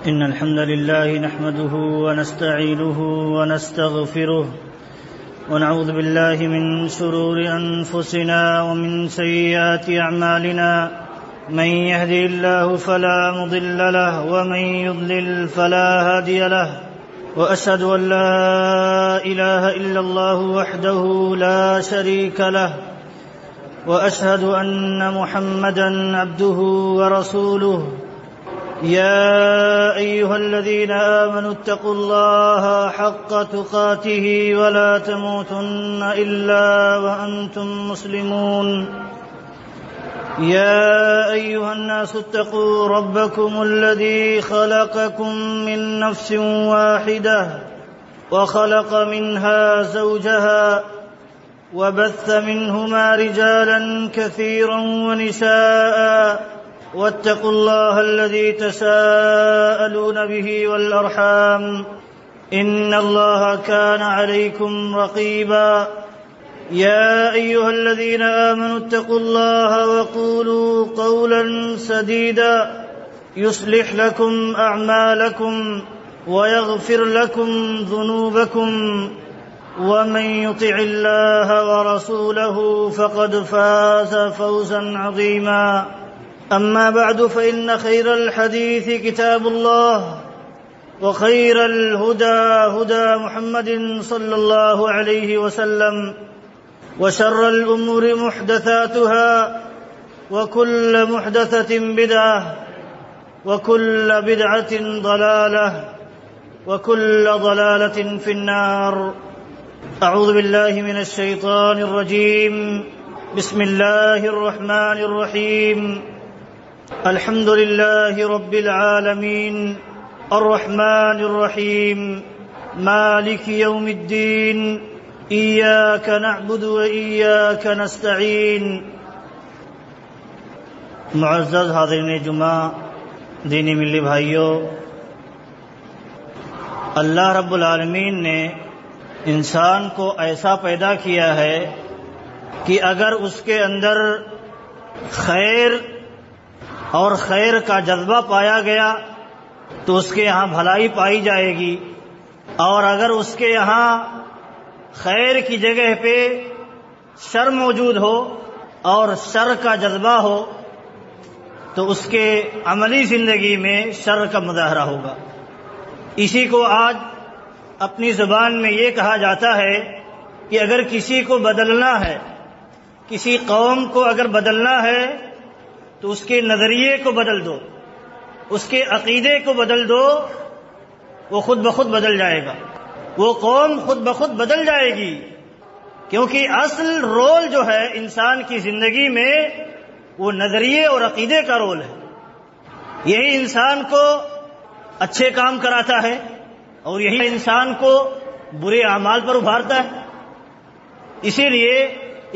إن الحمد لله نحمده ونستعينه ونستغفره ونعوذ بالله من شرور أنفسنا ومن سيئات أعمالنا من يهده الله فلا مضل له ومن يضلل فلا هادي له وأشهد أن لا إله إلا الله وحده لا شريك له وأشهد أن محمدًا عبده ورسوله يا أيها الذين آمنوا اتقوا الله حق تقاته ولا تموتن إلا وأنتم مسلمون يا أيها الناس اتقوا ربكم الذي خلقكم من نفس واحدة وخلق منها زوجها وبث منهما رجالا كثيرا ونساء واتقوا الله الذي تساءلون به والأرحام إن الله كان عليكم رقيبا يا أيها الذين آمنوا اتقوا الله وقولوا قولا سديدا يصلح لكم أعمالكم ويغفر لكم ذنوبكم ومن يطع الله ورسوله فقد فاز فوزا عظيما أما بعد فإن خير الحديث كتاب الله وخير الهدى هدى محمد صلى الله عليه وسلم وشر الأمور محدثاتها وكل محدثة بدعة وكل بدعة ضلالة وكل ضلالة في النار أعوذ بالله من الشيطان الرجيم بسم الله الرحمن الرحيم الحمد لله رب العالمين الرحمن الرحيم مالك يوم الدين إياك نعبد وإياك نستعين معزز حاضرین جمعہ، دینی ملی بھائیوں، اللہ رب العالمین نے انسان کو ایسا پیدا کیا ہے کہ اگر اس کے اندر خیر اور خیر کا جذبہ پایا گیا تو اس کے یہاں بھلائی پائی جائے گی، اور اگر اس کے یہاں خیر کی جگہ پہ شر موجود ہو اور شر کا جذبہ ہو تو اس کے عملی زندگی میں شر کا مظاہرہ ہوگا۔ اسی کو آج اپنی زبان میں یہ کہا جاتا ہے کہ اگر کسی کو بدلنا ہے، کسی قوم کو اگر بدلنا ہے تو اس کے نظریے کو بدل دو، اس کے عقیدے کو بدل دو، وہ خود بخود بدل جائے گا، وہ قوم خود بخود بدل جائے گی، کیونکہ اصل رول جو ہے انسان کی زندگی میں وہ نظریے اور عقیدے کا رول ہے۔ یہی انسان کو اچھے کام کراتا ہے اور یہی انسان کو برے اعمال پر ابھارتا ہے۔ اسی لیے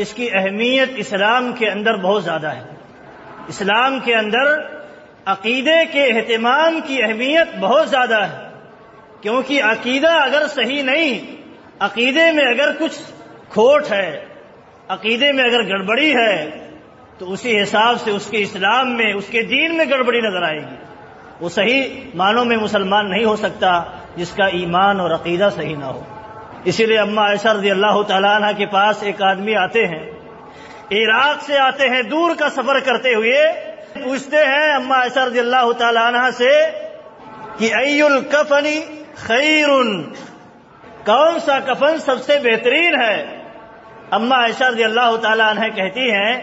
اس کی اہمیت اسلام کے اندر بہت زیادہ ہے۔ اسلام کے اندر عقیدے کے اہتمام کی اہمیت بہت زیادہ ہے، کیونکہ عقیدہ اگر صحیح نہیں، عقیدے میں اگر کچھ کھوٹ ہے، عقیدے میں اگر گڑبڑی ہے تو اسی حساب سے اس کے اسلام میں، اس کے دین میں گڑبڑی نظر آئے گی۔ وہ صحیح معنوں میں مسلمان نہیں ہو سکتا جس کا ایمان اور عقیدہ صحیح نہ ہو۔ اسی لیے اماں عائشہ رضی اللہ تعالیٰ عنہ کے پاس ایک آدمی آتے ہیں، عراق سے آتے ہیں، دور کا سفر کرتے ہوئے، پوچھتے ہیں اماں عائشہ رضی اللہ تعالیٰ عنہ سے کہ ای الکفن خیر، کون سا کفن سب سے بہترین ہے؟ اماں عائشہ رضی اللہ تعالیٰ عنہ کہتی ہیں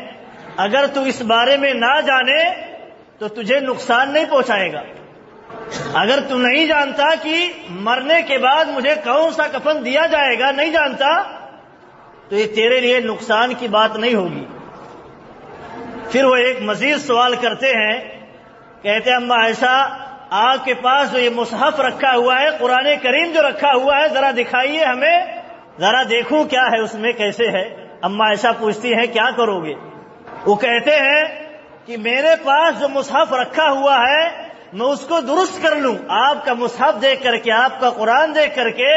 اگر تو اس بارے میں نہ جانے تو تجھے نقصان نہیں پہنچائے گا۔ اگر تو نہیں جانتا کہ مرنے کے بعد مجھے کون سا کفن دیا جائے گا، نہیں جانتا، تو یہ تیرے لیے نقصان کی بات نہیں ہوگی۔ پھر وہ ایک مزید سوال کرتے ہیں، کہتے ہیں اماں عائشہ آپ کے پاس جو یہ مصحف رکھا ہوا ہے، قرآن کریم جو رکھا ہوا ہے، ذرا دکھائیے ہمیں، ذرا دیکھوں کیا ہے اس میں، کیسے ہے۔ اماں عائشہ پوچھتی ہیں کیا کرو گے؟ وہ کہتے ہیں کہ میرے پاس جو مصحف رکھا ہوا ہے میں اس کو درست کر لوں، آپ کا مصحف دیکھ کر کے، آپ کا قرآن دیکھ کر کے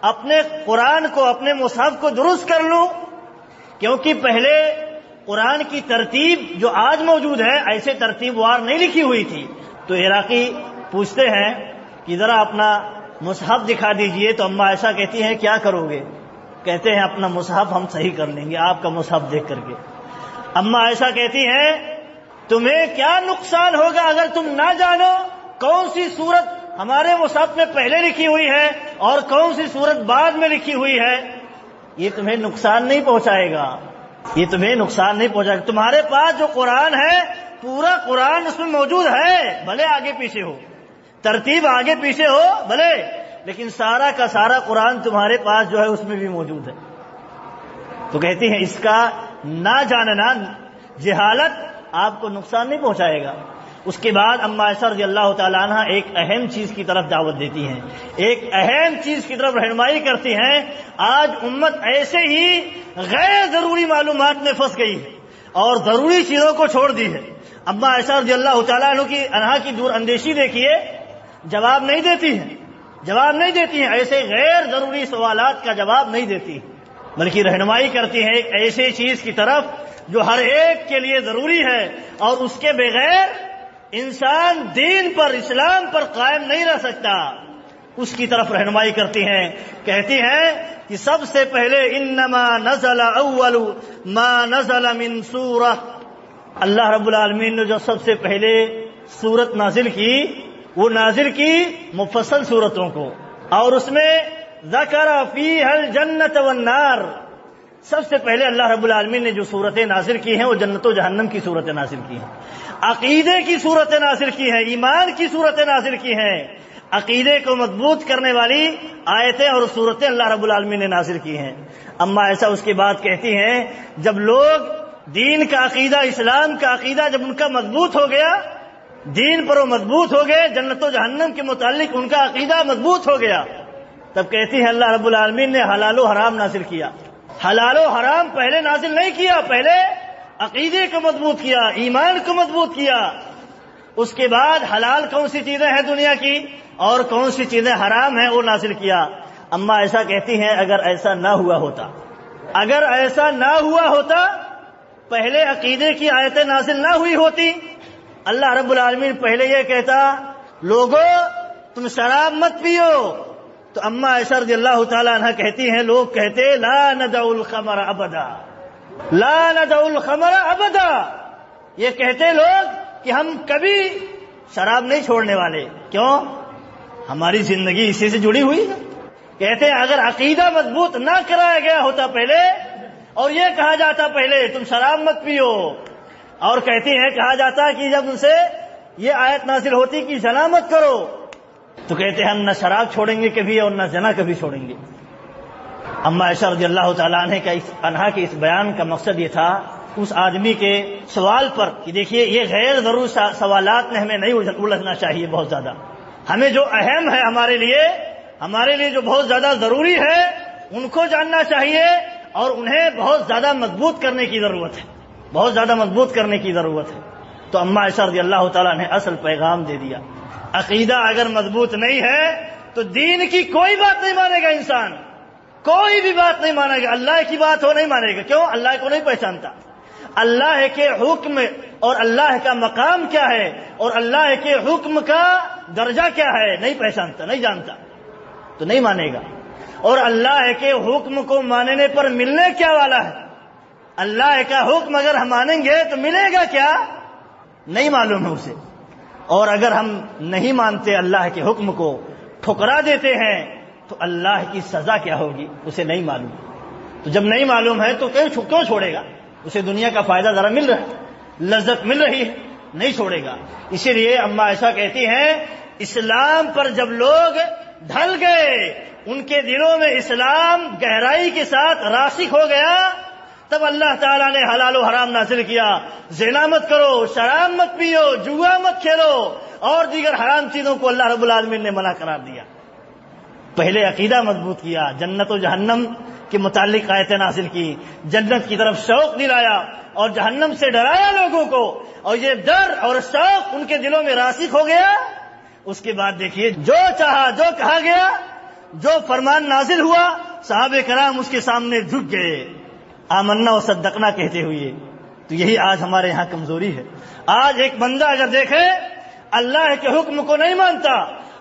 اپنے قرآن کو، اپنے مصحف کو درست کر لوں، کیونکہ پہلے قرآن کی ترتیب جو آج موجود ہے ایسے ترتیب وار نہیں لکھی ہوئی تھی۔ تو عراقی پوچھتے ہیں کہ ذرا اپنا مصحف دکھا دیجئے، تو اما عائشہ کہتی ہیں کیا کرو گے؟ کہتے ہیں اپنا مصحف ہم صحیح کر لیں گے آپ کا مصحف دیکھ کر کے۔ اما عائشہ کہتی ہیں تمہیں کیا نقصان ہوگا اگر تم نہ جانو کون سی سورت ہمارے مصحف میں پہلے لکھی ہوئی ہے اور کون سی سورت بعد میں لکھی ہوئی ہے؟ یہ تمہیں نقصان نہیں پہنچائے گا، یہ تمہیں نقصان نہیں پہنچائے گا۔ تمہارے پاس جو قرآن ہے پورا قرآن اس میں موجود ہے، بھلے آگے پیچھے ہو، ترتیب آگے پیچھے ہو بھلے، لیکن سارا کا سارا قرآن تمہارے پاس جو ہے اس میں بھی موجود ہے۔ تو کہتی ہیں اس کا نہ جاننا، جہالت آپ کو نقصان نہیں پہنچائے گا۔ اس کے بعد اما عائشہ رضی اللہ تعالیٰ عنہ ایک اہم چیز کی طرف دعوت دیتی ہیں، ایک اہم چیز کی طرف رہنمائی کرتی ہیں۔ آج امت ایسے ہی غیر ضروری معلومات میں پھنس گئی ہے اور ضروری چیزوں کو چھوڑ دی ہے۔ اما عائشہ رضی اللہ تعالیٰ عنہ کی دور اندیشی دیکھیے، جواب نہیں دیتی ہیں، ایسے غیر ضروری سوالات کا جواب نہیں دیتی، بلکہ رہنمائی کرتی ہیں ایک ایسی چیز کی طرف جو ہر ایک کے لیے ضروری ہے اور اس کے بغیر انسان دین پر، اسلام پر قائم نہیں رہ سکتا، اس کی طرف رہنمائی کرتی ہیں۔ کہتی ہیں کہ سب سے پہلے انما نزل اول ما نزل من سورہ، اللہ رب العالمین نے جو سب سے پہلے سورت نازل کی وہ نازل کی مفصل سورتوں کو، اور اس میں ذکر فیہا الجنۃ والنار، سب سے پہلے اللہ رب العالمین نے جو صورتیں نازل کی ہیں وہ جنت و جہنم کی صورتیں نازل کی ہیں، عقیدے کی صورتیں نازل کی ہیں، ایمان کی صورتیں نازل کی ہیں، عقیدے کو مضبوط کرنے والی آیتیں اور صورتیں اللہ رب العالمین نے نازل کی ہیں۔ اما ایسا اس کے بعد کہتی ہیں جب لوگ دین کا عقیدہ، اسلام کا عقیدہ جب ان کا مضبوط ہو گیا، دین پر وہ مضبوط ہو گئے، جنت و جہنم کے متعلق ان کا عقیدہ مضبوط ہو گیا، تب کہتی ہے اللہ رب العالمین نے حلال و حرام نازل کیا۔ حلال و حرام پہلے نازل نہیں کیا، پہلے عقیدے کو مضبوط کیا، ایمان کو مضبوط کیا، اس کے بعد حلال کون سی چیزیں ہیں دنیا کی اور کون سی چیزیں حرام ہیں وہ نازل کیا۔ اما ایسا کہتی ہیں اگر ایسا نہ ہوا ہوتا، پہلے عقیدے کی آیتیں نازل نہ ہوئی ہوتی، اللہ رب العالمین پہلے یہ کہتا لوگوں تم شراب مت پیو، تو اما عائشہ رضی اللہ تعالیٰ عنہ کہتی ہیں لوگ کہتے لا ندع الخمر ابدا، لا ندع الخمر ابدا، یہ کہتے لوگ کہ ہم کبھی شراب نہیں چھوڑنے والے، کیوں؟ ہماری زندگی اسی سے جڑی ہوئی ہے۔ کہتے ہیں اگر عقیدہ مضبوط نہ کرایا گیا ہوتا پہلے اور یہ کہا جاتا پہلے تم شراب مت پیو، اور کہتی ہیں کہا جاتا کہ جب ان سے یہ آیت نازل ہوتی کہ زنا مت کرو، تو کہتے ہیں ہم نہ شراب چھوڑیں گے کبھی اور نہ زنا کبھی چھوڑیں گے۔ اما عائشہ رضی اللہ تعالیٰ عنہ کے اس بیان کا مقصد یہ تھا اس آدمی کے سوال پر کہ دیکھیے یہ غیر ضروری سوالات میں ہمیں نہیں الجھنا چاہیے، بہت زیادہ ہمیں جو اہم ہے ہمارے لیے جو بہت زیادہ ضروری ہے ان کو جاننا چاہیے اور انہیں بہت زیادہ مضبوط کرنے کی ضرورت ہے، تو اما عائشہ رضی اللہ تعالیٰ نے اصل پیغام دے دیا۔ عقیدہ اگر مضبوط نہیں ہے تو دین کی کوئی بات نہیں مانے گا، انسان کوئی بھی بات نہیں مانے گا، اللہ کی بات ہو نہیں مانے گا، کیوں؟ اللہ کو نہیں پہچانتا، اللہ کے حکم اور اللہ کا مقام کیا ہے اور اللہ کے حکم کا درجہ کیا ہے نہیں پہچانتا، نہیں جانتا تو نہیں مانے گا، اور اللہ کے حکم کو ماننے پر ملنے کیا والا ہے، اللہ کا حکم اگر ہم مانیں گے تو ملے گا کیا نہیں معلوم ہے اسے، اور اگر ہم نہیں مانتے اللہ کے حکم کو، ٹھکرا دیتے ہیں تو اللہ کی سزا کیا ہوگی اسے نہیں معلوم، تو جب نہیں معلوم ہے تو کیوں چھوڑے گا؟ اسے دنیا کا فائدہ ذرا مل رہا ہے، لذت مل رہی ہے، نہیں چھوڑے گا۔ اسی لیے اما عائشہ کہتی ہیں اسلام پر جب لوگ ڈھل گئے، ان کے دلوں میں اسلام گہرائی کے ساتھ راسخ ہو گیا، تب اللہ تعالیٰ نے حلال و حرام نازل کیا، زنا مت کرو، شراب مت پیو، جوا مت کھیلو اور دیگر حرام چیزوں کو اللہ رب العالمین نے منع قرار دیا۔ پہلے عقیدہ مضبوط کیا، جنت و جہنم کے متعلق آیتیں نازل کی، جنت کی طرف شوق دلایا اور جہنم سے ڈرایا لوگوں کو، اور یہ ڈر اور شوق ان کے دلوں میں راسخ ہو گیا۔ اس کے بعد دیکھیے جو چاہا، جو کہا گیا، جو فرمان نازل ہوا، صحابہ کرام اس کے سامنے جھک گئے، آمنا و صدقنا کہتے ہوئے۔ تو یہی آج ہمارے یہاں کمزوری ہے۔ آج ایک بندہ اگر دیکھے اللہ کے حکم کو نہیں مانتا،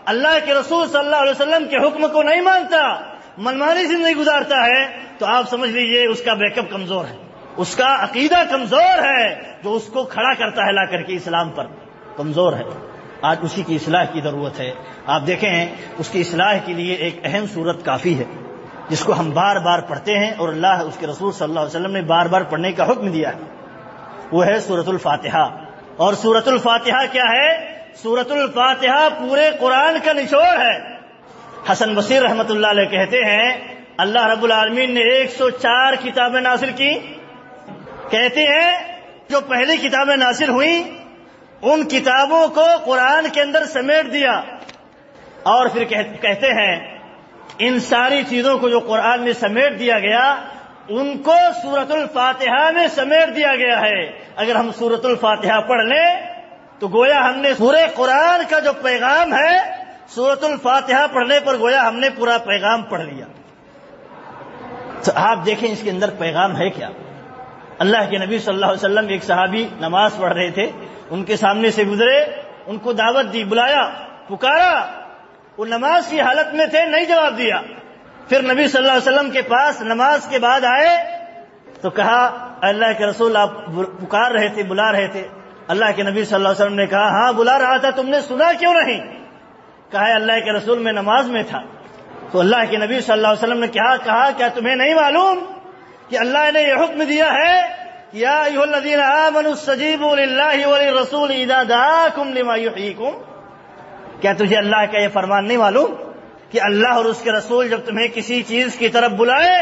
اللہ کے رسول صلی اللہ علیہ وسلم کے حکم کو نہیں مانتا، منمانی زندگی گزارتا ہے، تو آپ سمجھ لیجئے اس کا بیک اپ کمزور ہے، اس کا عقیدہ کمزور ہے، جو اس کو کھڑا کرتا ہے لا کر کے اسلام پر، کمزور ہے۔ آج اسی کی اصلاح کی ضرورت ہے۔ آپ دیکھیں اس کی اصلاح کے لیے ایک اہم صورت کافی ہے، جس کو ہم بار بار پڑھتے ہیں اور اللہ اس کے رسول صلی اللہ علیہ وسلم نے بار بار پڑھنے کا حکم دیا ہے، وہ ہے سورۃ الفاتحہ۔ اور سورۃ الفاتحہ کیا ہے؟ سورۃ الفاتحہ پورے قرآن کا نچوڑ ہے۔ حسن بصیر رحمۃ اللہ علیہ کہتے ہیں اللہ رب العالمین نے 104 کتابیں نازل کی، کہتے ہیں جو پہلی کتابیں نازل ہوئیں ان کتابوں کو قرآن کے اندر سمیٹ دیا، اور پھر کہتے ہیں ان ساری چیزوں کو جو قرآن میں سمیٹ دیا گیا ان کو سورۃ الفاتحہ میں سمیٹ دیا گیا ہے۔ اگر ہم سورۃ الفاتحہ پڑھ لیں تو گویا ہم نے پورے قرآن کا جو پیغام ہے سورۃ الفاتحہ پڑھنے پر گویا ہم نے پورا پیغام پڑھ لیا۔ تو آپ دیکھیں اس کے اندر پیغام ہے کیا۔ اللہ کے نبی صلی اللہ علیہ وسلم ایک صحابی نماز پڑھ رہے تھے، ان کے سامنے سے گزرے، ان کو دعوت دی، بلایا، پکارا، وہ نماز کی حالت میں تھے، نہیں جواب دیا۔ پھر نبی صلی اللہ علیہ وسلم کے پاس نماز کے بعد آئے تو کہا اللہ کے رسول آپ پکار رہے تھے، بلا رہے تھے۔ اللہ کے نبی صلی اللہ علیہ وسلم نے کہا ہاں بلا رہا تھا، تم نے سنا کیوں نہیں؟ کہا اللہ کے رسول میں نماز میں تھا۔ تو اللہ کے نبی صلی اللہ علیہ وسلم نے کہا کیا تمہیں نہیں معلوم کہ اللہ نے یہ حکم دیا ہے یا ایھا الذین آمنوا استجیبوا للہ وللرسول اذا دعاکم لما یحییکم؟ کیا تجھے اللہ کا یہ فرمان نہیں معلوم کہ اللہ اور اس کے رسول جب تمہیں کسی چیز کی طرف بلائے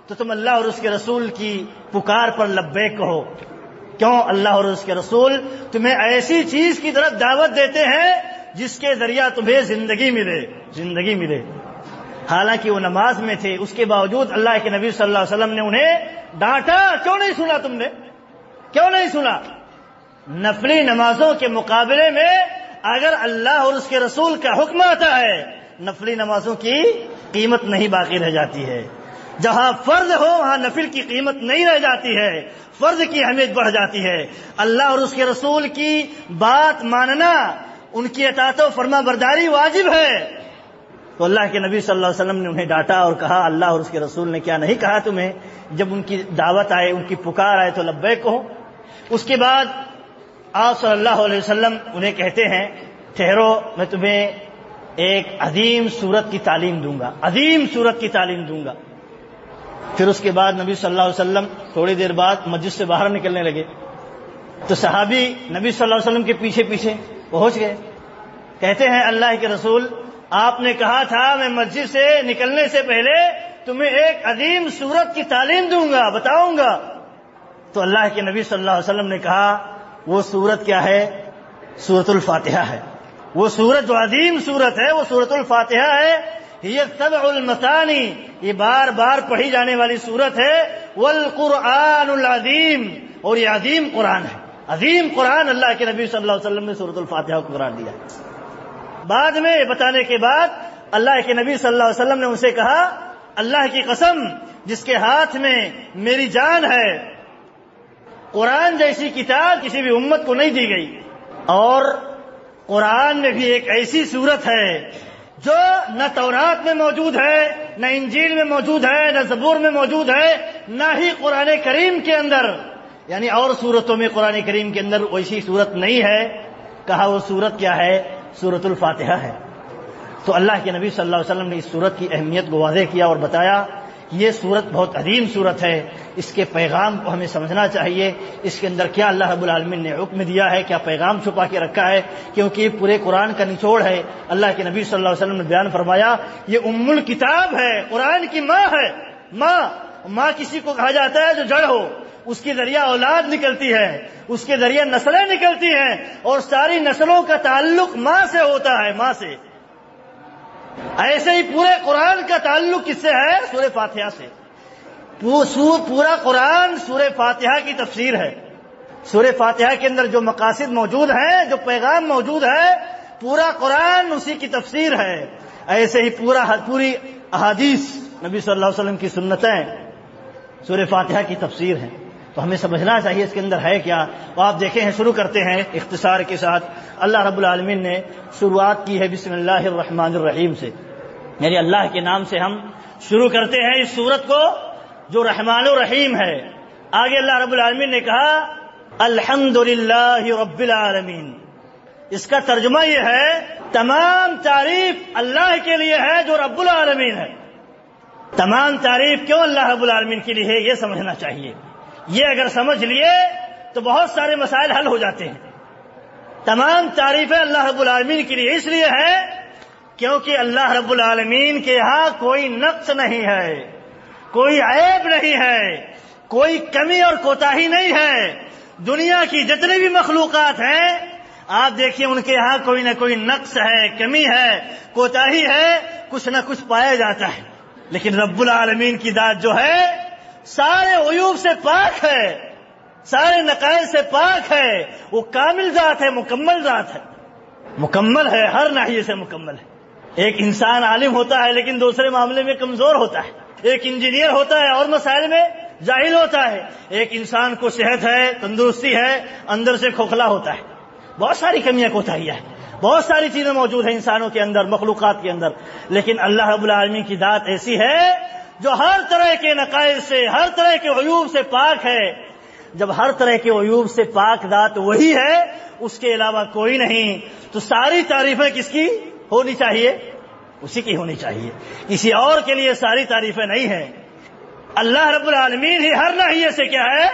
تو تم اللہ اور اس کے رسول کی پکار پر لبیک کہو؟ کیوں؟ اللہ اور اس کے رسول تمہیں ایسی چیز کی طرف دعوت دیتے ہیں جس کے ذریعہ تمہیں زندگی ملے۔ حالانکہ وہ نماز میں تھے، اس کے باوجود اللہ کے نبی صلی اللہ علیہ وسلم نے انہیں ڈانٹا، کیوں نہیں سنا تم نے؟ کیوں نہیں سنا؟ نفلی نمازوں کے مقابلے میں اگر اللہ اور اس کے رسول کا حکم آتا ہے نفلی نمازوں کی قیمت نہیں باقی رہ جاتی ہے۔ جہاں فرض ہو وہاں نفل کی قیمت نہیں رہ جاتی ہے، فرض کی اہمیت بڑھ جاتی ہے۔ اللہ اور اس کے رسول کی بات ماننا، ان کی اطاعت و فرما برداری واجب ہے۔ تو اللہ کے نبی صلی اللہ علیہ وسلم نے انہیں ڈانٹا اور کہا اللہ اور اس کے رسول نے کیا نہیں کہا تمہیں جب ان کی دعوت آئے، ان کی پکار آئے تو لبیک کہو؟ اس کے بعد آپ صلی اللہ علیہ وسلم انہیں کہتے ہیں ٹھہرو، میں تمہیں ایک عظیم سورت کی تعلیم دوں گا، عظیم سورت کی تعلیم دوں گا۔ پھر اس کے بعد نبی صلی اللہ علیہ وسلم تھوڑی دیر بعد مسجد سے باہر نکلنے لگے تو صحابی نبی صلی اللہ علیہ وسلم کے پیچھے پیچھے پہنچ گئے، کہتے ہیں اللہ کے رسول آپ نے کہا تھا میں مسجد سے نکلنے سے پہلے تمہیں ایک عظیم سورت کی تعلیم دوں گا، بتاؤں گا۔ تو اللہ کے نبی صلی اللہ علیہ وسلم نے کہا وہ سورت کیا ہے؟ سورۃ الفاتحہ ہے۔ وہ سورت جو عظیم سورت ہے وہ سورۃ الفاتحہ ہے۔ یہ سبع المثانی، یہ بار بار پڑھی جانے والی سورت ہے۔ والقرآن العظیم، اور یہ عظیم قرآن ہے، عظیم قرآن اللہ کے نبی صلی اللہ علیہ وسلم نے سورۃ الفاتحہ کو قرار دیا۔ بعد میں بتانے کے بعد اللہ کے نبی صلی اللہ علیہ وسلم نے ان سے کہا اللہ کی قسم جس کے ہاتھ میں میری جان ہے، قرآن جیسی کتاب کسی بھی امت کو نہیں دی گئی، اور قرآن میں بھی ایک ایسی سورت ہے جو نہ تورات میں موجود ہے، نہ انجیل میں موجود ہے، نہ زبور میں موجود ہے، نہ ہی قرآن کریم کے اندر، یعنی اور سورتوں میں قرآن کریم کے اندر ویسی سورت نہیں ہے۔ کہا وہ سورت کیا ہے؟ سورۃ الفاتحہ ہے۔ تو اللہ کے نبی صلی اللہ علیہ وسلم نے اس سورت کی اہمیت کو واضح کیا اور بتایا یہ سورت بہت عظیم سورت ہے، اس کے پیغام کو ہمیں سمجھنا چاہیے، اس کے اندر کیا اللہ رب العالمین نے حکم دیا ہے، کیا پیغام چھپا کے رکھا ہے، کیونکہ یہ پورے قرآن کا نچوڑ ہے۔ اللہ کے نبی صلی اللہ علیہ وسلم نے بیان فرمایا یہ ام الکتاب ہے، قرآن کی ماں ہے۔ ماں کسی کو کہا جاتا ہے جو جڑ ہو، اس کے ذریعہ اولاد نکلتی ہے، اس کے ذریعہ نسلیں نکلتی ہیں، اور ساری نسلوں کا تعلق ماں سے ہوتا ہے، ماں سے۔ ایسے ہی پورے قرآن کا تعلق کس سے ہے؟ سورہ فاتحہ سے۔ پورا قرآن سورہ فاتحہ کی تفسیر ہے۔ سورہ فاتحہ کے اندر جو مقاصد موجود ہیں، جو پیغام موجود ہے، پورا قرآن اسی کی تفسیر ہے۔ ایسے ہی پوری احادیث نبی صلی اللہ علیہ وسلم کی سنتیں سورہ فاتحہ کی تفسیر ہیں۔ تو ہمیں سمجھنا چاہیے اس کے اندر ہے کیا۔ تو آپ دیکھیں ہیں، شروع کرتے ہیں اختصار کے ساتھ اللہ رب العالمین نے شروعات کی ہے بسم اللہ الرحمن الرحیم سے، یعنی اللہ کے نام سے ہم شروع کرتے ہیں اس سورت کو جو رحمان الرحیم ہے۔ آگے اللہ رب العالمین نے کہا الحمدللہ رب العالمین، اس کا ترجمہ یہ ہے تمام تعریف اللہ کے لیے ہے جو رب العالمین ہے۔ تمام تعریف کیوں اللہ رب العالمین کے لیے ہے یہ سمجھنا چاہیے۔ یہ اگر سمجھ لیے تو بہت سارے مسائل حل ہو جاتے ہیں۔ تمام تعریفیں اللہ رب العالمین کے لیے اس لیے ہے کیونکہ اللہ رب العالمین کے یہاں کوئی نقص نہیں ہے، کوئی عیب نہیں ہے، کوئی کمی اور کوتاہی نہیں ہے۔ دنیا کی جتنی بھی مخلوقات ہیں آپ دیکھیے ان کے یہاں کوئی نہ کوئی نقص ہے، کمی ہے، کوتاہی ہے، کچھ نہ کچھ پایا جاتا ہے، لیکن رب العالمین کی ذات جو ہے سارے عیوب سے پاک ہے، سارے نقائص سے پاک ہے، وہ کامل ذات ہے، مکمل ذات ہے، مکمل ہے، ہر ناحیے سے مکمل ہے۔ ایک انسان عالم ہوتا ہے لیکن دوسرے معاملے میں کمزور ہوتا ہے، ایک انجینئر ہوتا ہے اور مسائل میں جاہل ہوتا ہے، ایک انسان کو صحت ہے، تندرستی ہے، اندر سے کھوکھلا ہوتا ہے، بہت ساری کمیاں کوتاہیاں ہیں، بہت ساری چیزیں موجود ہیں انسانوں کے اندر، مخلوقات کے اندر، لیکن اللہ رب العالمین کی ذات ایسی ہے جو ہر طرح کے نقائص سے، ہر طرح کے عیوب سے پاک ہے۔ جب ہر طرح کے عیوب سے پاک ذات وہی ہے، اس کے علاوہ کوئی نہیں، تو ساری تعریفیں کس کی ہونی چاہیے؟ اسی کی ہونی چاہیے، کسی اور کے لیے ساری تعریفیں نہیں ہیں۔ اللہ رب العالمین ہی ہر ناحیے سے کیا ہے؟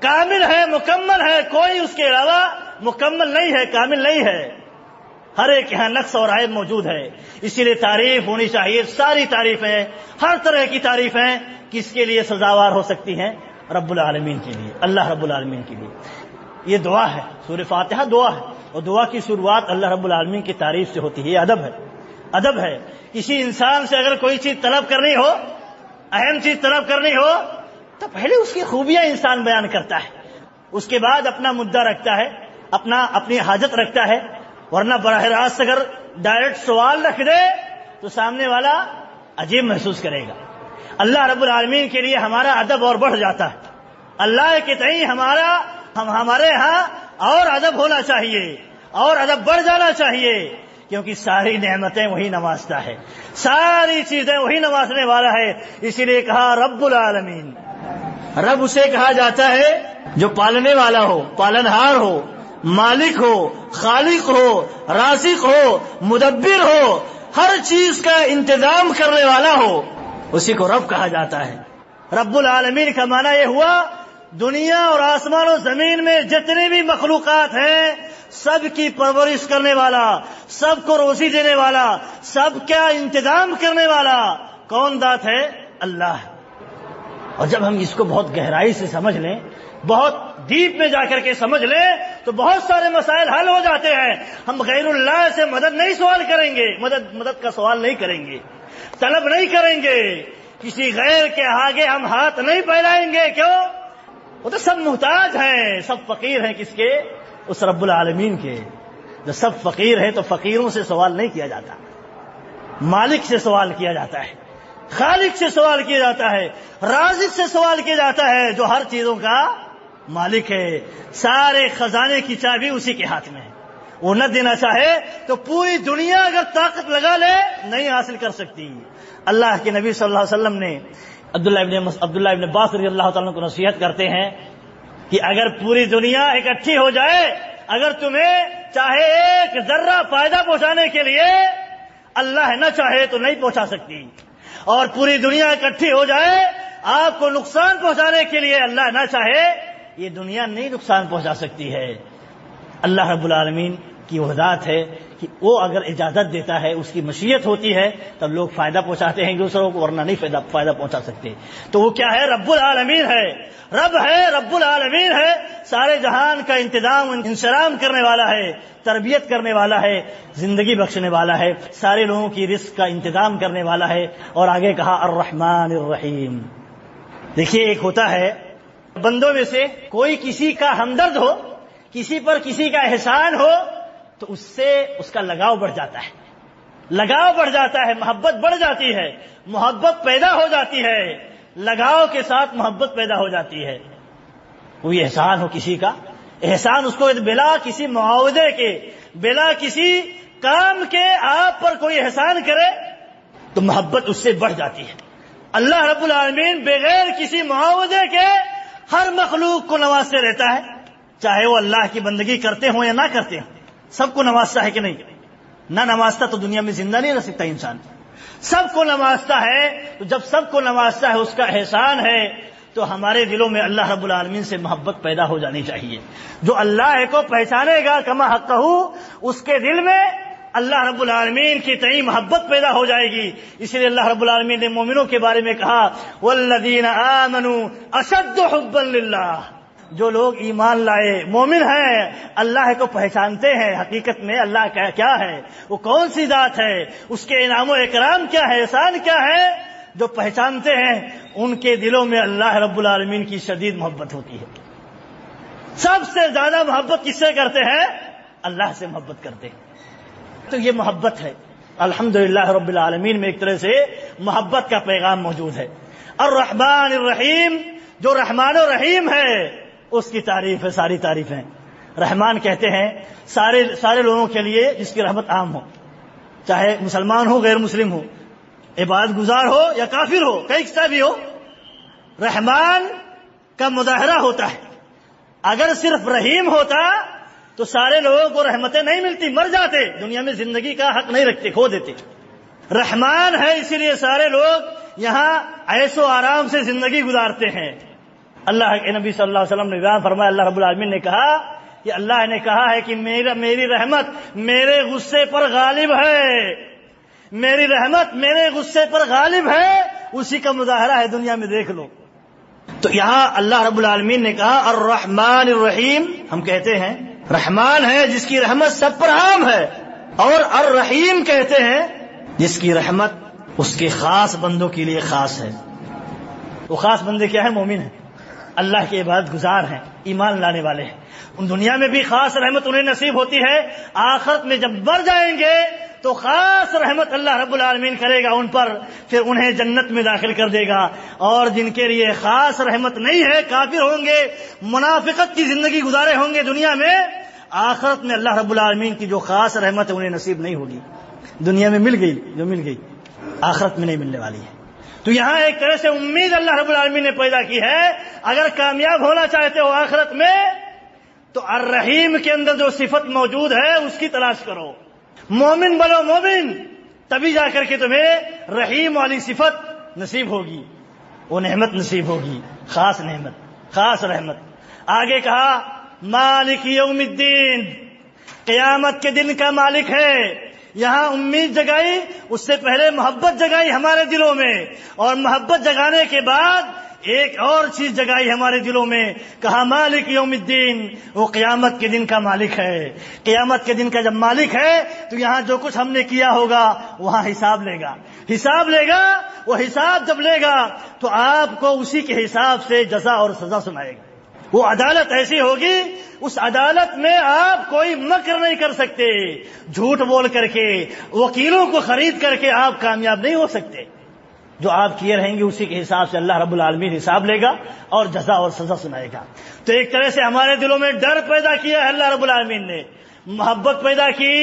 کامل ہے، مکمل ہے، کوئی اس کے علاوہ مکمل نہیں ہے، کامل نہیں ہے، ہر ایک یہاں نقص اور عیب موجود ہے، اسی لیے تعریف ہونی چاہیے۔ ساری تعریفیں، ہر طرح کی تعریفیں کس کے لیے سزاوار ہو سکتی ہیں؟ رب العالمین کے لیے، اللہ رب العالمین کے لیے۔ یہ دعا ہے، سورہ فاتحہ دعا ہے، اور دعا کی شروعات اللہ رب العالمین کی تعریف سے ہوتی ہے۔ یہ ادب ہے، ادب ہے۔ کسی انسان سے اگر کوئی چیز طلب کرنی ہو، اہم چیز طلب کرنی ہو، تو پہلے اس کی خوبیاں انسان بیان کرتا ہے، اس کے بعد اپنا مدعا رکھتا ہے، اپنی حاجت رکھتا ہے، ورنہ براہ راست اگر ڈائریکٹ سوال رکھ دے تو سامنے والا عجیب محسوس کرے گا۔ اللہ رب العالمین کے لیے ہمارا ادب اور بڑھ جاتا ہے، اللہ کے تئیں ہمارے ہاں اور ادب ہونا چاہیے، اور ادب بڑھ جانا چاہیے، کیونکہ ساری نعمتیں وہی نوازتا ہے، ساری چیزیں وہی نوازنے والا ہے۔ اسی لیے کہا رب العالمین۔ رب اسے کہا جاتا ہے جو پالنے والا ہو، پالنہار ہو، مالک ہو، خالق ہو، رازق ہو، مدبر ہو، ہر چیز کا انتظام کرنے والا ہو، اسی کو رب کہا جاتا ہے۔ رب العالمین کا معنی یہ ہوا دنیا اور آسمان و زمین میں جتنی بھی مخلوقات ہیں سب کی پرورش کرنے والا، سب کو روزی دینے والا، سب کا انتظام کرنے والا کون ذات ہے؟ اللہ۔ اور جب ہم اس کو بہت گہرائی سے سمجھ لیں، بہت ڈیپ میں جا کر کے سمجھ لیں تو بہت سارے مسائل حل ہو جاتے ہیں۔ ہم غیر اللہ سے مدد نہیں سوال کریں گے، مدد کا سوال نہیں کریں گے، طلب نہیں کریں گے، کسی غیر کے آگے ہم ہاتھ نہیں پھیلائیں گے۔ کیوں؟ وہ تو سب محتاج ہیں، سب فقیر ہیں، کس کے؟ اس رب العالمین کے۔ جب سب فقیر ہیں تو فقیروں سے سوال نہیں کیا جاتا، مالک سے سوال کیا جاتا ہے، خالق سے سوال کیا جاتا ہے، رازق سے سوال کیا جاتا ہے جو ہر چیزوں کا مالک ہے، سارے خزانے کی چابی اسی کے ہاتھ میں ہے۔ وہ نہ دینا چاہے تو پوری دنیا اگر طاقت لگا لے نہیں حاصل کر سکتی۔ اللہ کے نبی صلی اللہ علیہ وسلم نے عبداللہ ابن عباس رضی اللہ تعالیٰ کو نصیحت کرتے ہیں کہ اگر پوری دنیا اکٹھی ہو جائے، اگر تمہیں چاہے ایک ذرہ فائدہ پہنچانے کے لیے، اللہ نہ چاہے تو نہیں پہنچا سکتی، اور پوری دنیا اکٹھی ہو جائے آپ کو نقصان پہنچانے کے لیے، اللہ نہ چاہے یہ دنیا نہیں نقصان پہنچا سکتی ہے۔ اللہ رب العالمین کی وہ ذات ہے کہ وہ اگر اجازت دیتا ہے، اس کی مشیت ہوتی ہے، تب لوگ فائدہ پہنچاتے ہیں دوسروں کو، ورنہ نہیں فائدہ پہنچا سکتے۔ تو وہ کیا ہے؟ رب العالمین ہے، رب ہے، رب العالمین ہے، سارے جہان کا انتظام انسرام کرنے والا ہے، تربیت کرنے والا ہے، زندگی بخشنے والا ہے، سارے لوگوں کی رزق کا انتظام کرنے والا ہے۔ اور آگے کہا الرحمن الرحیم۔ دیکھیے ایک ہوتا ہے بندوں میں سے کوئی کسی کا ہمدرد ہو، کسی پر کسی کا احسان ہو تو اس سے اس کا لگاؤ بڑھ جاتا ہے، لگاؤ بڑھ جاتا ہے، محبت بڑھ جاتی ہے، محبت پیدا ہو جاتی ہے، لگاؤ کے ساتھ محبت پیدا ہو جاتی ہے۔ کوئی احسان ہو کسی کا، احسان اس کو بلا کسی معاوضے کے، بلا کسی کام کے آپ پر کوئی احسان کرے تو محبت اس سے بڑھ جاتی ہے. اللہ رب العالمین بغیر کسی معاوضے کے ہر مخلوق کو نوازتے رہتا ہے، چاہے وہ اللہ کی بندگی کرتے ہوں یا نہ کرتے ہوں. سب کو نوازتا ہے کہ نہیں؟ نہ نوازتا تو دنیا میں زندہ نہیں رہ سکتا انسان. سب کو نوازتا ہے، تو جب سب کو نوازتا ہے اس کا احسان ہے، تو ہمارے دلوں میں اللہ رب العالمین سے محبت پیدا ہو جانی چاہیے. جو اللہ کو پہچانے گا کما حقہ، اس کے دل میں اللہ رب العالمین کی تئیں محبت پیدا ہو جائے گی. اس لیے اللہ رب العالمین نے مومنوں کے بارے میں کہا والذین آمنوا اشد حبا للہ. جو لوگ ایمان لائے، مومن ہیں، اللہ کو پہچانتے ہیں حقیقت میں اللہ کیا ہے، وہ کون سی ذات ہے، اس کے انعام و اکرام کیا ہے، احسان کیا ہے، جو پہچانتے ہیں ان کے دلوں میں اللہ رب العالمین کی شدید محبت ہوتی ہے. سب سے زیادہ محبت کس سے کرتے ہیں؟ اللہ سے محبت کرتے ہیں. تو یہ محبت ہے. الحمدللہ رب العالمین میں ایک طرح سے محبت کا پیغام موجود ہے. الرحمن الرحیم، جو رحمان و رحیم ہے اس کی تعریف ہے، ساری تعریفیں. رحمان کہتے ہیں سارے لوگوں کے لیے جس کی رحمت عام ہو، چاہے مسلمان ہو غیر مسلم ہو، عبادت گزار ہو یا کافر ہو، کئی قسم بھی ہو. رحمان کا مظاہرہ ہوتا ہے. اگر صرف رحیم ہوتا تو سارے لوگوں کو رحمتیں نہیں ملتی، مر جاتے، دنیا میں زندگی کا حق نہیں رکھتے، کھو دیتے. رحمان ہے اسی لیے سارے لوگ یہاں عیش و آرام سے زندگی گزارتے ہیں. اللہ کے نبی صلی اللہ علیہ وسلم نے بیان فرمایا، اللہ رب العالمین نے کہا کہ اللہ نے کہا ہے کہ میری رحمت میرے غصے پر غالب ہے، میری رحمت میرے غصے پر غالب ہے. اسی کا مظاہرہ ہے، دنیا میں دیکھ لو. تو یہاں اللہ رب العالمین نے کہا الرحمن الرحیم. ہم کہتے ہیں رحمان ہے جس کی رحمت سب پر عام ہے، اور الرحیم کہتے ہیں جس کی رحمت اس کے خاص بندوں کے لیے خاص ہے. وہ خاص بندے کیا ہیں؟ مومن ہیں، اللہ کے عبادت گزار ہیں، ایمان لانے والے ہیں. ان دنیا میں بھی خاص رحمت انہیں نصیب ہوتی ہے، آخرت میں جب مر جائیں گے تو خاص رحمت اللہ رب العالمین کرے گا ان پر، پھر انہیں جنت میں داخل کر دے گا. اور جن کے لیے خاص رحمت نہیں ہے، کافر ہوں گے، منافقت کی زندگی گزارے ہوں گے دنیا میں، آخرت میں اللہ رب العالمین کی جو خاص رحمت ہے انہیں نصیب نہیں ہوگی. دنیا میں مل گئی جو مل گئی، آخرت میں نہیں ملنے والی ہے. تو یہاں ایک طرح سے امید اللہ رب العالمین نے پیدا کی ہے. اگر کامیاب ہونا چاہتے ہو آخرت میں تو الرحیم کے اندر جو صفت موجود ہے اس کی تلاش کرو. مومن بنو مومن، تبھی جا کر کے تمہیں رحیم والی صفت نصیب ہوگی، وہ نعمت نصیب ہوگی، خاص نعمت، خاص رحمت. آگے کہا مالک یوم الدین، قیامت کے دن کا مالک ہے. یہاں امید جگائی، اس سے پہلے محبت جگائی ہمارے دلوں میں، اور محبت جگانے کے بعد ایک اور چیز جگائی ہمارے دلوں میں، کہا مالک یوم الدین، وہ قیامت کے دن کا مالک ہے. قیامت کے دن کا جب مالک ہے تو یہاں جو کچھ ہم نے کیا ہوگا وہاں حساب لے گا. حساب لے گا، وہ حساب جب لے گا تو آپ کو اسی کے حساب سے جزا اور سزا سنائے گا. وہ عدالت ایسی ہوگی، اس عدالت میں آپ کوئی مکر نہیں کر سکتے. جھوٹ بول کر کے، وکیلوں کو خرید کر کے آپ کامیاب نہیں ہو سکتے. جو آپ کیے رہیں گے اسی کے حساب سے اللہ رب العالمین حساب لے گا اور جزا اور سزا سنائے گا. تو ایک طرح سے ہمارے دلوں میں ڈر پیدا کیا ہے اللہ رب العالمین نے، محبت پیدا کی،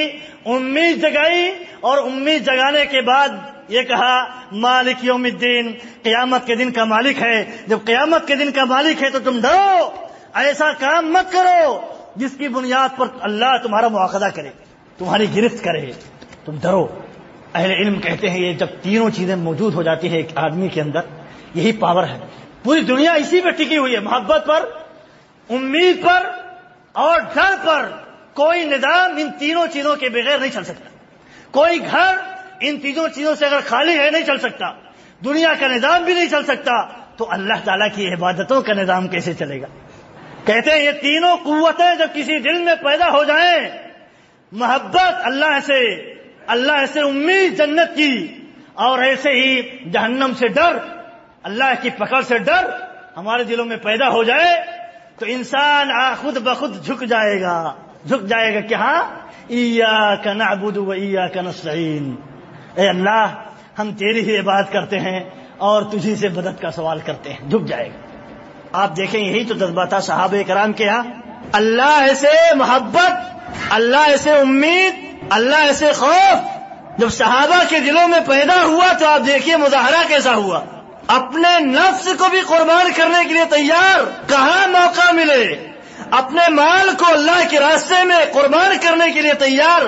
امید جگائی، اور امید جگانے کے بعد یہ کہا مالک یوم الدین، قیامت کے دن کا مالک ہے. جب قیامت کے دن کا مالک ہے تو تم ڈرو، ایسا کام مت کرو جس کی بنیاد پر اللہ تمہارا مواخذہ کرے، تمہاری گرفت کرے. تم ڈرو. اہل علم کہتے ہیں یہ جب تینوں چیزیں موجود ہو جاتی ہیں ایک آدمی کے اندر، یہی پاور ہے. پوری دنیا اسی پہ ٹکی ہوئی ہے، محبت پر، امید پر اور ڈر پر. کوئی نظام ان تینوں چیزوں کے بغیر نہیں چل سکتا. کوئی گھر ان تینوں چیزوں سے اگر خالی ہے نہیں چل سکتا. دنیا کا نظام بھی نہیں چل سکتا تو اللہ تعالیٰ کی عبادتوں کا نظام کیسے چلے گا؟ کہتے ہیں یہ تینوں قوتیں جب کسی دل میں پیدا ہو جائیں، محبت اللہ سے امید جنت کی، اور ایسے ہی جہنم سے ڈر، اللہ کی پکڑ سے ڈر ہمارے دلوں میں پیدا ہو جائے تو انسان خود بخود جھک جائے گا کہ ہاں ایاک نعبد و ایاک نستعین، اے اللہ ہم تیری ہی عبادت کرتے ہیں اور تجھی سے مدد کا سوال کرتے ہیں. جھک جائے گا. آپ دیکھیں یہی تو جذبہ تھا صحابہ کرام کے یہاں، اللہ سے محبت اللہ سے امید، اللہ سے خوف جب صحابہ کے دلوں میں پیدا ہوا تو آپ دیکھیے مظاہرہ کیسا ہوا. اپنے نفس کو بھی قربان کرنے کے لیے تیار، کہاں موقع ملے اپنے مال کو اللہ کے راستے میں قربان کرنے کے لیے تیار.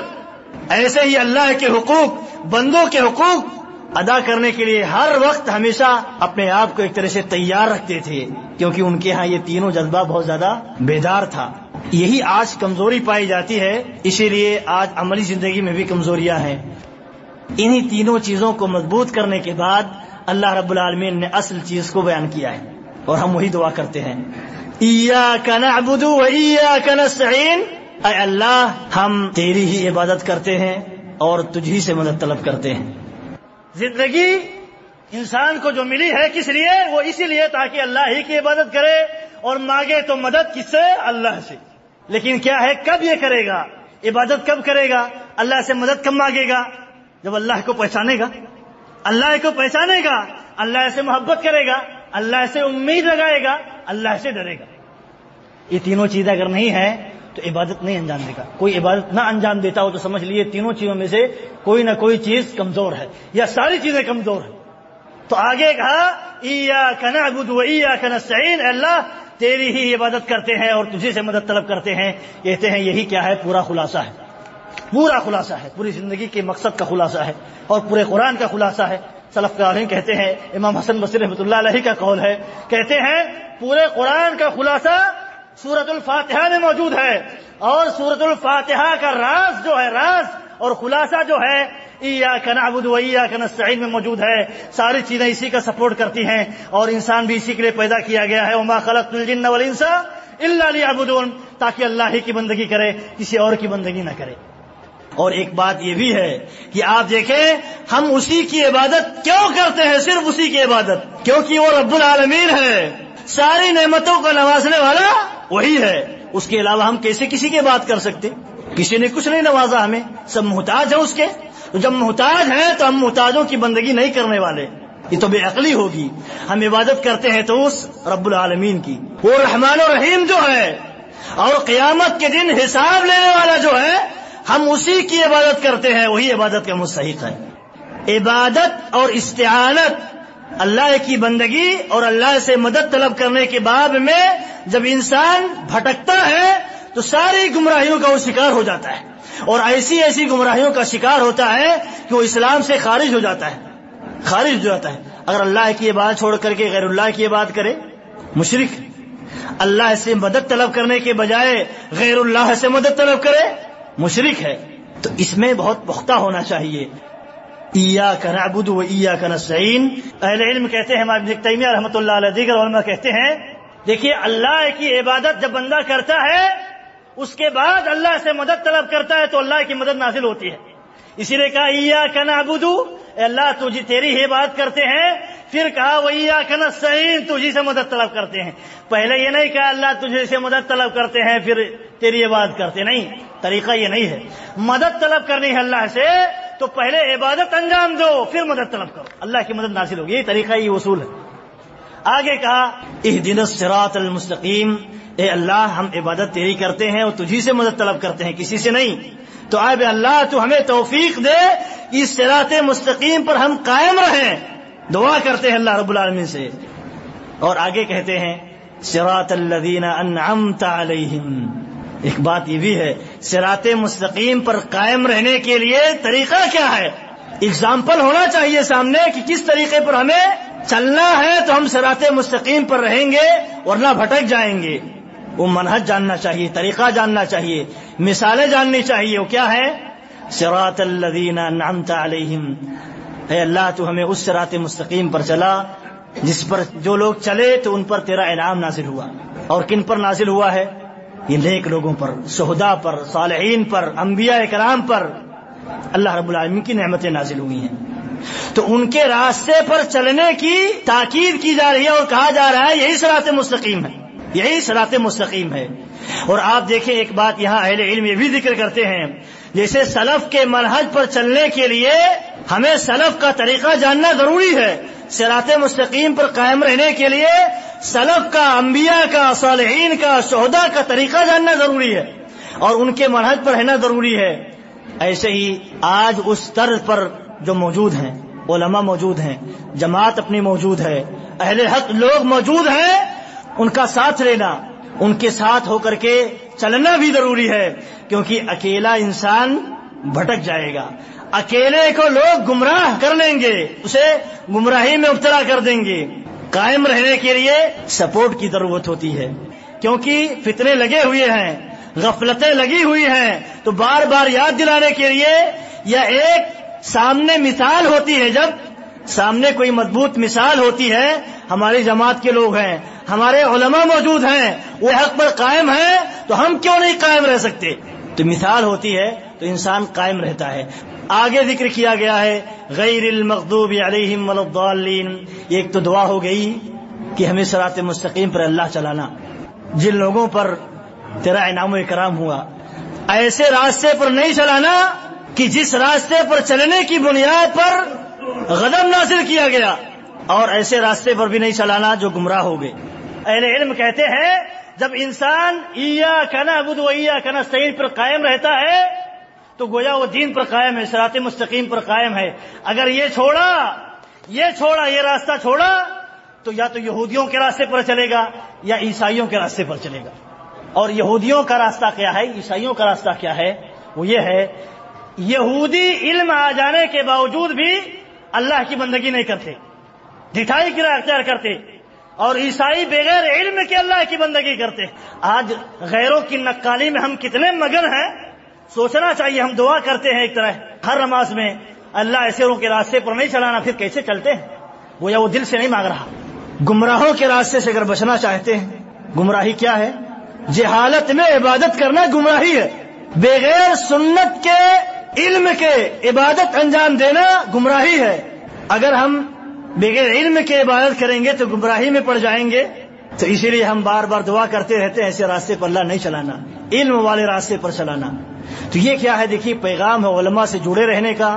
ایسے ہی اللہ کے حقوق، بندوں کے حقوق ادا کرنے کے لیے ہر وقت ہمیشہ اپنے آپ کو ایک طرح سے تیار رکھتے تھے، کیونکہ ان کے ہاں یہ تینوں جذبہ بہت زیادہ بیدار تھا. یہی آج کمزوری پائی جاتی ہے، اسی لیے آج عملی زندگی میں بھی کمزوریاں ہیں. انہی تینوں چیزوں کو مضبوط کرنے کے بعد اللہ رب العالمین نے اصل چیز کو بیان کیا ہے، اور ہم وہی دعا کرتے ہیں، ایاک نعبد و ایاک نستعین. اے اللہ ہم تیری ہی عبادت کرتے ہیں اور تجھ ہی سے مدد طلب کرتے ہیں. زندگی انسان کو جو ملی ہے کس لیے؟ وہ اسی لیے تاکہ اللہ ہی کی عبادت کرے اور مانگے تو مدد کس سے؟ اللہ سے. لیکن کیا ہے، کب یہ کرے گا؟ عبادت کب کرے گا؟ اللہ سے مدد کب مانگے گا؟ جب اللہ کو پہچانے گا، اللہ کو پہچانے گا، اللہ سے محبت کرے گا، اللہ سے امید لگائے گا، اللہ سے ڈرے گا. یہ تینوں چیزیں اگر نہیں ہیں تو عبادت نہیں انجام دے گا. کوئی عبادت نہ انجام دیتا ہو تو سمجھ لیے تینوں چیزوں میں سے کوئی نہ کوئی چیز کمزور ہے یا ساری چیزیں کمزور ہیں. تو آگے کہا ایاک نعبد و ایاک نستعین، اللہ تیری ہی عبادت کرتے ہیں اور تجھی سے مدد طلب کرتے ہیں. کہتے ہیں یہی کیا ہے؟ پورا خلاصہ ہے، پورا خلاصہ ہے، پوری زندگی کے مقصد کا خلاصہ ہے اور پورے قرآن کا خلاصہ ہے. سلف قارئین کہتے ہیں، امام حسن بصری رحمۃ اللہ علیہ کا قول ہے، کہتے ہیں پورے قرآن کا خلاصہ سورۃ الفاتحہ میں موجود ہے، اور سورۃ الفاتحہ کا راز جو ہے، راز اور خلاصہ جو ہے ایاک نعبد و ایاک نستعین میں موجود ہے. ساری چیزیں اسی کا سپورٹ کرتی ہیں اور انسان بھی اسی کے لیے پیدا کیا گیا ہے. وما خلقت الجن والانس الا لیعبدون، تاکہ اللہ ہی کی بندگی کرے، کسی اور کی بندگی نہ کرے. اور ایک بات یہ بھی ہے کہ آپ دیکھیں ہم اسی کی عبادت کیوں کرتے ہیں؟ صرف اسی کی عبادت کیونکہ وہ رب العالمین ہے، ساری نعمتوں کو نوازنے والا وہی ہے. اس کے علاوہ ہم کیسے کسی کی بات کر سکتے؟ کسی نے کچھ نہیں نوازا ہمیں، سب محتاج ہیں اس کے. تو جب محتاج ہیں تو ہم محتاجوں کی بندگی نہیں کرنے والے، یہ تو بے عقلی ہوگی. ہم عبادت کرتے ہیں تو اس رب العالمین کی، وہ رحمان و رحیم جو ہے اور قیامت کے دن حساب لینے والا جو ہے، ہم اسی کی عبادت کرتے ہیں، وہی عبادت کا مستحق ہے. عبادت اور استعانت، اللہ کی بندگی اور اللہ سے مدد طلب کرنے کے باب میں جب انسان بھٹکتا ہے تو ساری گمراہیوں کا وہ شکار ہو جاتا ہے، اور ایسی ایسی گمراہیوں کا شکار ہوتا ہے کہ وہ اسلام سے خارج ہو جاتا ہے، خارج ہو جاتا ہے. اگر اللہ کی عبادت چھوڑ کر کے غیر اللہ کی عبادت کرے، مشرک. اللہ سے مدد طلب کرنے کے بجائے غیر اللہ سے مدد طلب کرے، مشرک ہے. تو اس میں بہت پختہ ہونا چاہیے. ایاک نعبد و ایاک نستعین. اہل علم کہتے ہیں، ابن تیمیہ رحمۃ اللہ علیہ دیگر علماء کہتے ہیں، دیکھیے اللہ کی عبادت جب بندہ کرتا ہے اس کے بعد اللہ سے مدد طلب کرتا ہے تو اللہ کی مدد نازل ہوتی ہے. اسی لیے کہا ایاک نعبد، اے اللہ تجھی تیری ہی عبادت کرتے ہیں. پھر کہا و ایاک نستعین، تجھی سے مدد طلب کرتے ہیں. پہلے یہ نہیں کہا اللہ تجھے سے مدد طلب کرتے ہیں پھر تیری عبادت کرتے، نہیں، طریقہ یہ نہیں ہے. مدد طلب کرنی ہے اللہ سے تو پہلے عبادت انجام دو، پھر مدد طلب کرو، اللہ کی مدد نازل ہوگی. یہی طریقہ، یہ اصول ہے. آگے کہا اہدنا الصراط المستقیم، اے اللہ ہم عبادت تیری کرتے ہیں اور تجھی سے مدد طلب کرتے ہیں، کسی سے نہیں. تو اے اللہ تو ہمیں توفیق دے کہ اس صراط مستقیم پر ہم قائم رہیں. دعا کرتے ہیں اللہ رب العالمین سے. اور آگے کہتے ہیں صراط الذین انعمت علیہم. ایک بات یہ بھی ہے، صراط مستقیم پر قائم رہنے کے لیے طریقہ کیا ہے؟ اگزامپل ہونا چاہیے سامنے کہ کس طریقے پر ہمیں چلنا ہے تو ہم صراط مستقیم پر رہیں گے ورنہ بھٹک جائیں گے. وہ منہج جاننا چاہیے، طریقہ جاننا چاہیے، مثالیں جاننی چاہیے. وہ کیا ہے؟ صراط الذین انعمت علیہم. اے اللہ تو ہمیں اس صراط مستقیم پر چلا جس پر جو لوگ چلے تو ان پر تیرا انعام نازل ہوا. اور کن پر نازل ہوا ہے؟ یہ نیک لوگوں پر، شہداء پر، صالحین پر، انبیاء کرام پر اللہ رب العالمین کی نعمتیں نازل ہوئی ہیں. تو ان کے راستے پر چلنے کی تاکید کی جا رہی ہے اور کہا جا رہا ہے یہی صراط مستقیم ہے، یہی صراط مستقیم ہے. اور آپ دیکھیں ایک بات یہاں اہل علم یہ بھی ذکر کرتے ہیں، جیسے سلف کے منہج پر چلنے کے لیے ہمیں سلف کا طریقہ جاننا ضروری ہے. صراط مستقیم پر قائم رہنے کے لیے سلف کا، انبیاء کا، صالحین کا، شہداء کا طریقہ جاننا ضروری ہے. اور ان کے منہج پر رہنا ضروری ہے. ایسے ہی آج اس طرز پر جو موجود ہیں، علماء موجود ہیں، جماعت اپنی موجود ہے، اہل حق لوگ موجود ہیں، ان کا ساتھ لینا، ان کے ساتھ ہو کر کے چلنا بھی ضروری ہے. کیونکہ اکیلا انسان بھٹک جائے گا، اکیلے کو لوگ گمراہ کر لیں گے، اسے گمراہی میں مبتلا کر دیں گے. قائم رہنے کے لیے سپورٹ کی ضرورت ہوتی ہے، کیونکہ فتنے لگے ہوئے ہیں، غفلتیں لگی ہوئی ہیں. تو بار بار یاد دلانے کے لیے یا ایک سامنے مثال ہوتی ہے، جب سامنے کوئی مضبوط مثال ہوتی ہے، ہماری جماعت کے لوگ ہیں، ہمارے علماء موجود ہیں، وہ حق پر قائم ہیں، تو ہم کیوں نہیں قائم رہ سکتے؟ تو مثال ہوتی ہے تو انسان قائم رہتا ہے. آگے ذکر کیا گیا ہے غیر المغضوب علیہم ولا الضالین. ایک تو دعا ہو گئی کہ ہمیں صراط مستقیم پر اللہ چلانا. جن لوگوں پر تیرا انعام و اکرام ہوا، ایسے راستے پر نہیں چلانا کہ جس راستے پر چلنے کی بنیاد پر غضب نازل کیا گیا، اور ایسے راستے پر بھی نہیں چلانا جو گمراہ ہو گئے. اہل علم کہتے ہیں جب انسان ایاک نعبد و ایاک نستعین پر قائم رہتا ہے تو گویا وہ دین پر قائم ہے، صراط مستقیم پر قائم ہے. اگر یہ راستہ چھوڑا تو یا تو یہودیوں کے راستے پر چلے گا یا عیسائیوں کے راستے پر چلے گا. اور یہودیوں کا راستہ کیا ہے، عیسائیوں کا راستہ کیا ہے؟ وہ یہ ہے، یہودی علم آ جانے کے باوجود بھی اللہ کی بندگی نہیں کرتے، ڈھٹائی کی راہ اختیار کرتے، اور عیسائی بغیر علم کے اللہ کی بندگی کرتے. آج غیروں کی نقالی میں ہم کتنے مگن ہیں، سوچنا چاہیے. ہم دعا کرتے ہیں ایک طرح ہر نماز میں، اللہ ایسے کے راستے پر نہیں چلانا، پھر کیسے چلتے ہیں؟ گویا وہ دل سے نہیں مانگ رہا. گمراہوں کے راستے سے اگر بچنا چاہتے ہیں، گمراہی کیا ہے؟ جہالت میں عبادت کرنا گمراہی ہے. بغیر سنت کے علم کے عبادت انجام دینا گمراہی ہے. اگر ہم بغیر علم کے عبادت کریں گے تو گمراہی میں پڑ جائیں گے. تو اسی لیے ہم بار بار دعا کرتے رہتے ہیں ایسے راستے پر اللہ نہیں چلانا، علم والے راستے پر چلانا. تو یہ کیا ہے؟ دیکھیے، پیغام ہے علماء سے جڑے رہنے کا،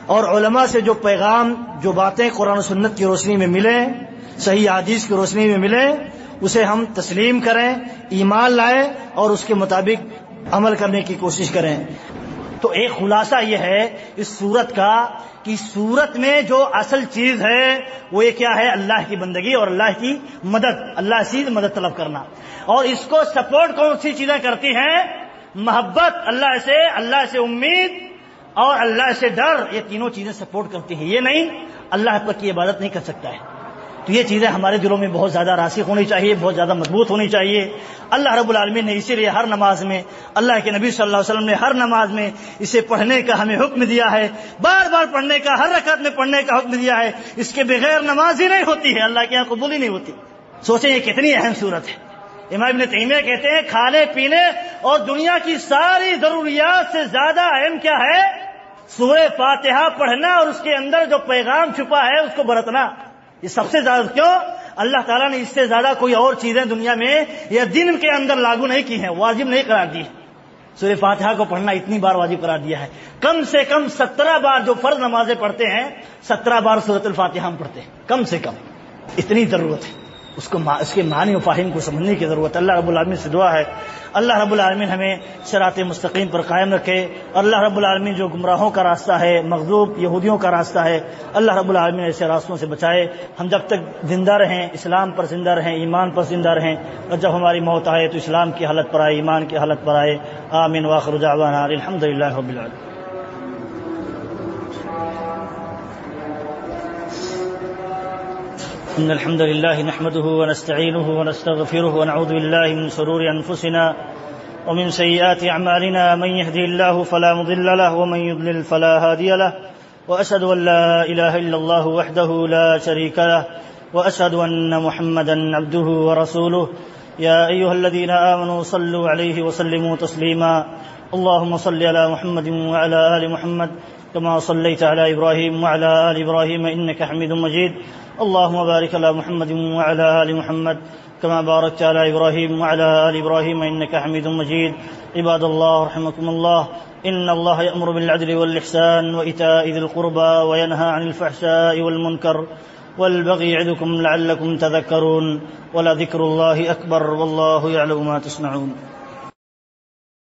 اور علماء سے جو پیغام، جو باتیں قرآن و سنت کی روشنی میں ملیں، صحیح حدیث کی روشنی میں ملیں، اسے ہم تسلیم کریں، ایمان لائیں اور اس کے مطابق عمل کرنے کی کوشش کریں. تو ایک خلاصہ یہ ہے اس سورت کا کہ سورت میں جو اصل چیز ہے وہ یہ کیا ہے؟ اللہ کی بندگی اور اللہ کی مدد، اللہ سے مدد طلب کرنا. اور اس کو سپورٹ کون سی چیزیں کرتی ہیں؟ محبت اللہ سے امید اور اللہ سے ڈر. یہ تینوں چیزیں سپورٹ کرتی ہیں. یہ نہیں اللہ پر کی عبادت نہیں کر سکتا ہے. تو یہ چیزیں ہمارے دلوں میں بہت زیادہ راسخ ہونی چاہیے، بہت زیادہ مضبوط ہونی چاہیے. اللہ رب العالمین نے اسی لیے ہر نماز میں، اللہ کے نبی صلی اللہ علیہ وسلم نے ہر نماز میں اسے پڑھنے کا ہمیں حکم دیا ہے، بار بار پڑھنے کا، ہر رکعت میں پڑھنے کا حکم دیا ہے. اس کے بغیر نماز ہی نہیں ہوتی ہے، اللہ کے یہاں قبول ہی نہیں ہوتی. سوچیں یہ کتنی اہم صورت ہے. امام ابن تیمیہ کہتے ہیں کھانے پینے اور دنیا کی ساری ضروریات سے زیادہ اہم کیا ہے؟ سورہ فاتحہ پڑھنا اور اس کے اندر جو پیغام چھپا ہے اس کو برتنا. یہ سب سے زیادہ. کیوں؟ اللہ تعالیٰ نے اس سے زیادہ کوئی اور چیزیں دنیا میں یا دن کے اندر لاگو نہیں کی ہیں، واجب نہیں قرار دی. سورہ فاتحہ کو پڑھنا اتنی بار واجب قرار دیا ہے. کم سے کم 17 بار جو فرض نمازیں پڑھتے ہیں 17 بار سورۃ الفاتحہ ہم پڑھتے ہیں، کم سے کم. اتنی ضرورت ہے اس کے معنی و فاہم کو سمجھنے کی ضرورت. اللہ رب العالمین سے دعا ہے اللہ رب العالمین ہمیں صراط مستقیم پر قائم رکھے. اللہ رب العالمین جو گمراہوں کا راستہ ہے، مغضوب یہودیوں کا راستہ ہے، اللہ رب العالمین ایسے راستوں سے بچائے. ہم جب تک زندہ رہیں اسلام پر زندہ رہیں، ایمان پر زندہ رہیں، اور جب ہماری موت آئے تو اسلام کی حالت پر آئے، ایمان کی حالت پر آئے. آمین وآخر دعوانا الحمدللہ رب العالمین. إن الحمد لله نحمده ونستعينه ونستغفره ونعوذ بالله من شرور أنفسنا ومن سيئات أعمالنا. من يهدي الله فلا مضل له ومن يضلل فلا هادي له، وأشهد أن لا إله إلا الله وحده لا شريك له، وأشهد أن محمدا عبده ورسوله. يا أيها الذين آمنوا صلوا عليه وسلموا تسليما. اللهم صل على محمد وعلى آل محمد كما صليت على إبراهيم وعلى آل إبراهيم إنك حميد مجيد. اللهم بارك على محمد وعلى آل محمد كما باركت على إبراهيم وعلى آل إبراهيم إنك حميد مجيد. عباد الله رحمكم الله، إن الله يأمر بالعدل والإحسان وإيتاء ذي القربى وينهى عن الفحشاء والمنكر والبغي يعظكم لعلكم تذكرون. ولذكر الله أكبر والله يعلم ما تصنعون.